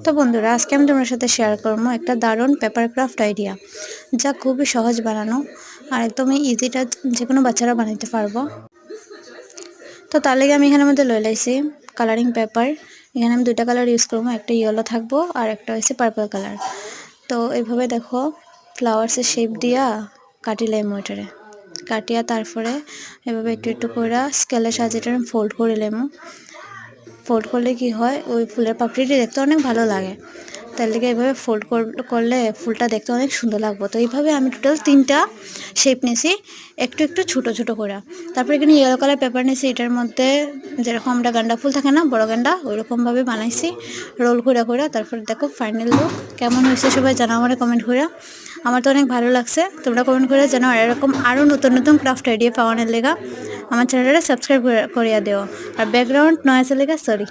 তো বন্ধুরা, আজকে আমি তোমার সাথে শেয়ার করবো একটা দারুণ পেপার ক্রাফট আইডিয়া, যা খুবই সহজ বানানো আর একদমই ইজিটা, যে কোনো বাচ্চারা বানাতে পারবো। তো তার লেগে আমি এখানে মধ্যে লই লাইছি কালারিং পেপার। এখানে আমি দুইটা কালার ইউজ করবো, একটা ইয়েলো থাকবো আর একটা হচ্ছে পার্পল কালার। তো এইভাবে দেখো ফ্লাওয়ার্সের শেপ দিয়া কাটিলাম, ওইটারে কাটিয়া তারপরে এভাবে একটু একটু করে স্কেলের সাহায্যে আমি ফোল্ড করে লেমো। ফোল্ড করলে কি হয়, ওই ফুলের পাপড়িটি দেখতে অনেক ভালো লাগে। তার লেগে এইভাবে ফোল্ড করলে ফুলটা দেখতে অনেক সুন্দর লাগবে। তো এইভাবে আমি টোটাল 3টা শেপ নিয়েছি, একটু একটু ছোটো ছোটো করে। তারপরে এখানে ইয়েলো কালার পেপার নিয়েছি, এটার মধ্যে যেরকম আমরা গান্ডা ফুল থাকে না, বড় গান্ডা, ওইরকমভাবে বানাইছি রোল করে করে। তারপরে দেখো ফাইনাল লুক কেমন হয়েছে, সবাই জানাও আমার কমেন্ট করে। আমার তো অনেক ভালো লাগছে, তোমরা কমেন্ট করে জানাও। এরকম আরও নতুন নতুন ক্রাফট আইডিয়া পাওয়ানোর লেগা আমার চ্যানেলটা সাবস্ক্রাইব করিয়া দিও। আর ব্যাকগ্রাউন্ড নয়েজের লেগা সরি।